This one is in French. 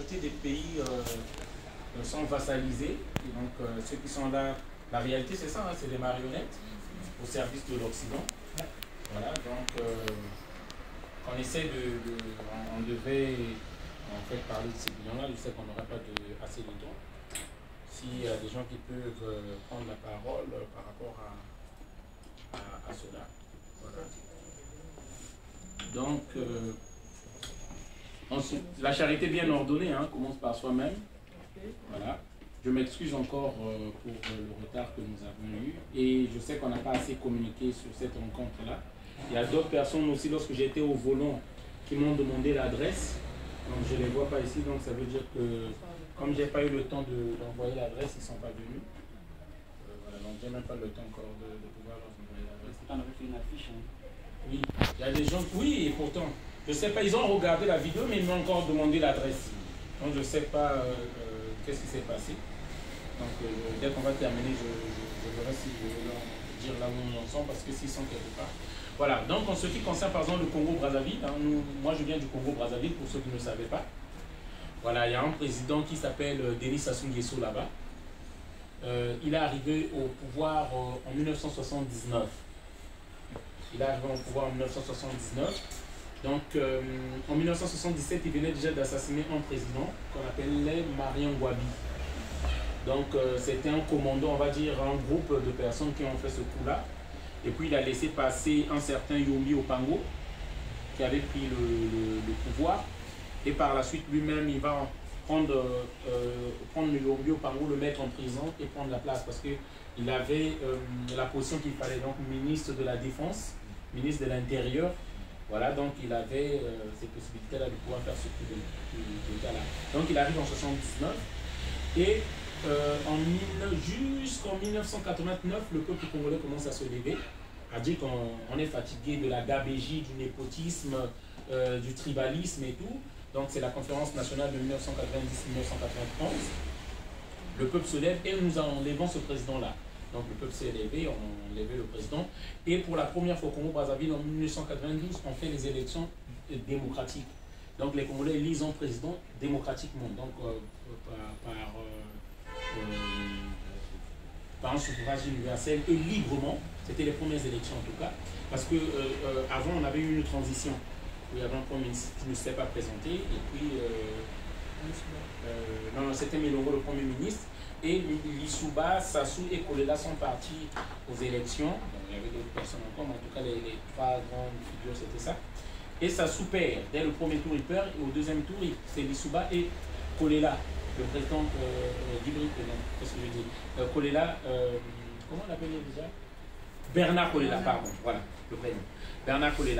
majorité des pays sont vassalisés. Et donc, ceux qui sont là, la réalité, c'est ça, hein, c'est des marionnettes au service de l'Occident. Voilà, donc, on essaie on devait en fait parler de ces bilans-là. Je sais qu'on n'aura pas assez de temps. S'il y a des gens qui peuvent prendre la parole par rapport à cela. Voilà. Donc, ensuite, la charité bien ordonnée commence par soi-même. Voilà. Je m'excuse encore pour le retard que nous avons eu. Et je sais qu'on n'a pas assez communiqué sur cette rencontre-là. Il y a d'autres personnes aussi, lorsque j'étais au volant, qui m'ont demandé l'adresse. Donc, je ne les vois pas ici. Donc, ça veut dire que, comme je n'ai pas eu le temps d'envoyer l'adresse, ils ne sont pas venus. Voilà, donc, je n'ai même pas le temps encore de pouvoir leur envoyer l'adresse. On avait fait une affiche. Oui, il y a des gens, oui, et pourtant, je ne sais pas, ils ont regardé la vidéo, mais ils m'ont encore demandé l'adresse. Donc, je ne sais pas qu'est-ce qui s'est passé. Donc, dès qu'on va terminer, je verrai si je vais leur dire là où nous en sommes, parce que s'ils sont quelque part. Voilà, donc en ce qui concerne par exemple le Congo-Brazzaville, moi je viens du Congo-Brazzaville pour ceux qui ne le savaient pas. Voilà, il y a un président qui s'appelle Denis Sassou Nguesso là-bas. Il est arrivé au pouvoir en 1979. Il est arrivé au pouvoir en 1979. Donc en 1977, il venait déjà d'assassiner un président qu'on appelait Marien Ngouabi. Donc c'était un commando, on va dire, un groupe de personnes qui ont fait ce coup-là. Et puis il a laissé passer un certain Yombi Opango qui avait pris le pouvoir. Et par la suite, lui-même, il va prendre le Yombi Opango, le mettre en prison et prendre la place. Parce qu'il avait la position qu'il fallait, donc ministre de la Défense, ministre de l'Intérieur. Voilà, donc il avait ces possibilités-là de pouvoir faire ce coup de là. Donc il arrive en 1979. Et jusqu'en 1989, le peuple congolais commence à se lever, à dire qu'on est fatigué de la gabégie, du népotisme, du tribalisme et tout. Donc c'est la conférence nationale de 1990-1991. Le peuple se lève et nous enlevons ce président-là. Donc le peuple s'est levé, on a enlevé le président. Et pour la première fois au Congo-Brazzaville, en 1992, on fait les élections démocratiques. Donc les Congolais élisent un président démocratiquement, donc par un suffrage universel et librement. C'était les premières élections en tout cas, parce que avant on avait eu une transition. Il y avait un premier ministre qui ne s'était pas présenté, et puis non, c'était Milongo le premier ministre, et Lissouba, Sassou et Kolela sont partis aux élections. Donc, il y avait d'autres personnes encore, mais en tout cas les trois grandes figures c'était ça. Et Sassou perd. Dès le premier tour il perd, et au deuxième tour c'est Lissouba et Kolela. Le président d'Ibri, qu'est-ce que je dis Kolela, comment on l'appelait déjà Bernard Kolela, pardon, voilà, le prénom. Bernard Kolela.